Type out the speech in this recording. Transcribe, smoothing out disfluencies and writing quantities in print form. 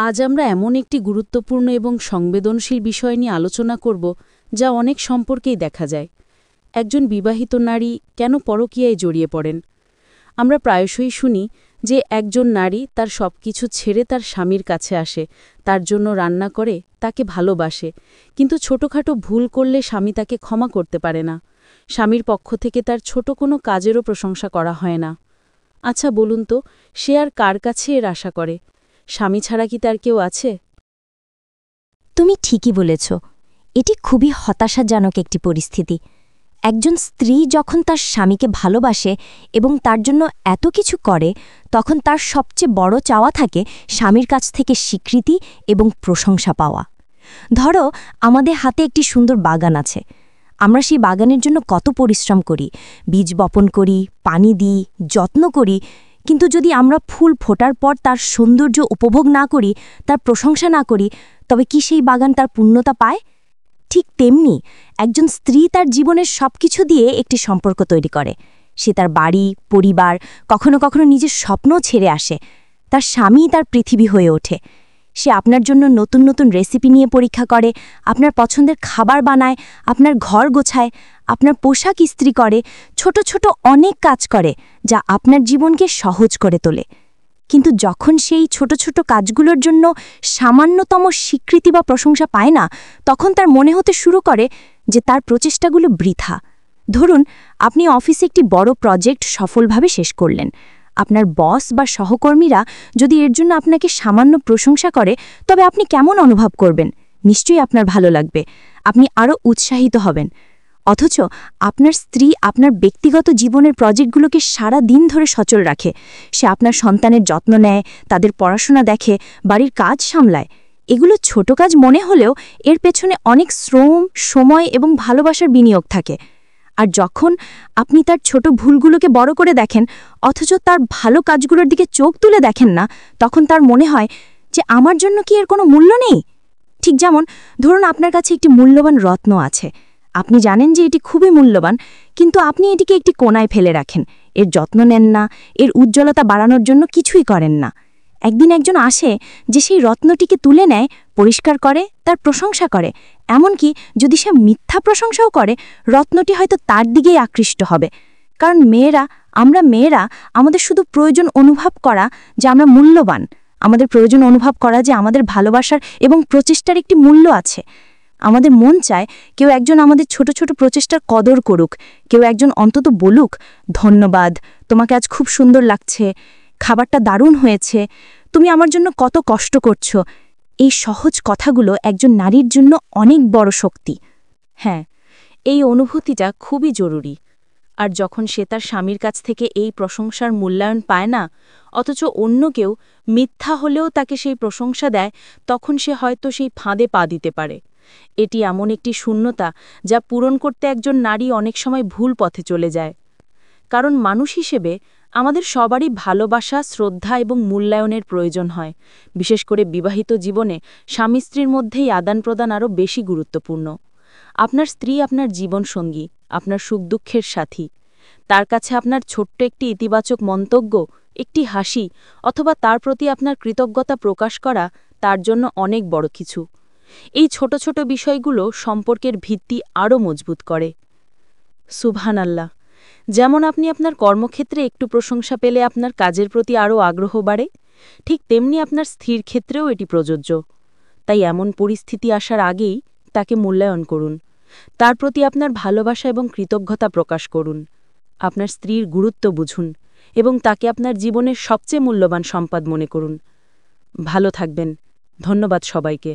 আজ আমরা এমন একটি গুরুত্বপূর্ণ এবং সংবেদনশীল বিষয় নিয়ে আলোচনা করব যা অনেক সম্পর্কেই দেখা যায়। একজন বিবাহিত নারী কেন পরকীয়ায় জড়িয়ে পড়েন? আমরা প্রায়শই শুনি যে একজন নারী তার সবকিছু ছেড়ে তার স্বামীর কাছে আসে, তার জন্য রান্না করে, তাকে ভালোবাসে, কিন্তু ছোটখাটো ভুল করলে স্বামী তাকে ক্ষমা করতে পারে না। স্বামীর পক্ষ থেকে তার ছোট কোনো কাজেরও প্রশংসা করা হয় না। আচ্ছা বলুন তো, সে আর কার কাছে এর আশা করে? স্বামী ছাড়া কি তার কেউ আছে? তুমি ঠিকই বলেছ, এটি খুবই হতাশাজনক একটি পরিস্থিতি। একজন স্ত্রী যখন তার স্বামীকে ভালোবাসে এবং তার জন্য এত কিছু করে, তখন তার সবচেয়ে বড় চাওয়া থাকে স্বামীর কাছ থেকে স্বীকৃতি এবং প্রশংসা পাওয়া। ধরো, আমাদের হাতে একটি সুন্দর বাগান আছে। আমরা সেই বাগানের জন্য কত পরিশ্রম করি, বীজ বপন করি, পানি দিই, যত্ন করি, কিন্তু যদি আমরা ফুল ফোটার পর তার সৌন্দর্য উপভোগ না করি, তার প্রশংসা না করি, তবে কি সেই বাগান তার পূর্ণতা পায়? ঠিক তেমনি একজন স্ত্রী তার জীবনের সবকিছু দিয়ে একটি সম্পর্ক তৈরি করে। সে তার বাড়ি, পরিবার, কখনো কখনো নিজের স্বপ্নও ছেড়ে আসে। তার স্বামী তার পৃথিবী হয়ে ওঠে। সে আপনার জন্য নতুন নতুন রেসিপি নিয়ে পরীক্ষা করে, আপনার পছন্দের খাবার বানায়, আপনার ঘর গোছায়, আপনার পোশাক ইস্ত্রি করে, ছোট ছোট অনেক কাজ করে যা আপনার জীবনকে সহজ করে তোলে। কিন্তু যখন সেই ছোট ছোট কাজগুলোর জন্য সামান্যতম স্বীকৃতি বা প্রশংসা পায় না, তখন তার মনে হতে শুরু করে যে তার প্রচেষ্টাগুলো বৃথা। ধরুন, আপনি অফিসে একটি বড় প্রজেক্ট সফলভাবে শেষ করলেন। আপনার বস বা সহকর্মীরা যদি এর জন্য আপনাকে সামান্য প্রশংসা করে, তবে আপনি কেমন অনুভব করবেন? নিশ্চয়ই আপনার ভালো লাগবে, আপনি আরও উৎসাহিত হবেন। অথচ আপনার স্ত্রী আপনার ব্যক্তিগত জীবনের প্রজেক্টগুলোকে সারা দিন ধরে সচল রাখে। সে আপনার সন্তানের যত্ন নেয়, তাদের পড়াশোনা দেখে, বাড়ির কাজ সামলায়। এগুলো ছোট কাজ মনে হলেও এর পেছনে অনেক শ্রম, সময় এবং ভালোবাসার বিনিয়োগ থাকে। আর যখন আপনি তার ছোট ভুলগুলোকে বড় করে দেখেন, অথচ তার ভালো কাজগুলোর দিকে চোখ তুলে দেখেন না, তখন তার মনে হয় যে আমার জন্য কি এর কোনো মূল্য নেই? ঠিক যেমন ধরুন, আপনার কাছে একটি মূল্যবান রত্ন আছে। আপনি জানেন যে এটি খুবই মূল্যবান, কিন্তু আপনি এটিকে একটি কোণায় ফেলে রাখেন। এর যত্ন নেন না, এর উজ্জ্বলতা বাড়ানোর জন্য কিছুই করেন না। একদিন একজন আসে যে সেই রত্নটিকে তুলে নেয়, পরিষ্কার করে, তার প্রশংসা করে। এমনকি যদি সে মিথ্যা প্রশংসাও করে, রত্নটি হয়তো তার দিকেই আকৃষ্ট হবে। কারণ আমরা মেয়েরা আমাদের শুধু প্রয়োজন অনুভব করা যে আমরা মূল্যবান, আমাদের প্রয়োজন অনুভব করা যে আমাদের ভালোবাসার এবং প্রচেষ্টার একটি মূল্য আছে। আমাদের মন চায় কেউ একজন আমাদের ছোট ছোট প্রচেষ্টার কদর করুক, কেউ একজন অন্তত বলুক, ধন্যবাদ, তোমাকে আজ খুব সুন্দর লাগছে, খাবারটা দারুণ হয়েছে, তুমি আমার জন্য কত কষ্ট করছো। এই সহজ কথাগুলো একজন নারীর জন্য অনেক বড় শক্তি। হ্যাঁ, এই অনুভূতিটা খুবই জরুরি। আর যখন সে তার স্বামীর কাছ থেকে এই প্রশংসার মূল্যায়ন পায় না, অথচ অন্য কেউ মিথ্যা হলেও তাকে সেই প্রশংসা দেয়, তখন সে হয়তো সেই ফাঁদে পা দিতে পারে। এটি এমন একটি শূন্যতা যা পূরণ করতে একজন নারী অনেক সময় ভুল পথে চলে যায়। কারণ মানুষ হিসেবে আমাদের সবারই ভালোবাসা, শ্রদ্ধা এবং মূল্যায়নের প্রয়োজন হয়। বিশেষ করে বিবাহিত জীবনে স্বামী স্ত্রীর মধ্যেই আদান প্রদান আরও বেশি গুরুত্বপূর্ণ। আপনার স্ত্রী আপনার জীবনসঙ্গী, আপনার সুখ দুঃখের সাথী। তার কাছে আপনার ছোট্ট একটি ইতিবাচক মন্তব্য, একটি হাসি অথবা তার প্রতি আপনার কৃতজ্ঞতা প্রকাশ করা তার জন্য অনেক বড় কিছু। এই ছোট ছোট বিষয়গুলো সম্পর্কের ভিত্তি আরও মজবুত করে। সুবহানাল্লাহ! যেমন আপনি আপনার কর্মক্ষেত্রে একটু প্রশংসা পেলে আপনার কাজের প্রতি আরও আগ্রহ বাড়ে, ঠিক তেমনি আপনার স্ত্রীর ক্ষেত্রেও এটি প্রযোজ্য। তাই এমন পরিস্থিতি আসার আগেই তাকে মূল্যায়ন করুন, তার প্রতি আপনার ভালোবাসা এবং কৃতজ্ঞতা প্রকাশ করুন। আপনার স্ত্রীর গুরুত্ব বুঝুন এবং তাকে আপনার জীবনের সবচেয়ে মূল্যবান সম্পদ মনে করুন। ভালো থাকবেন। ধন্যবাদ সবাইকে।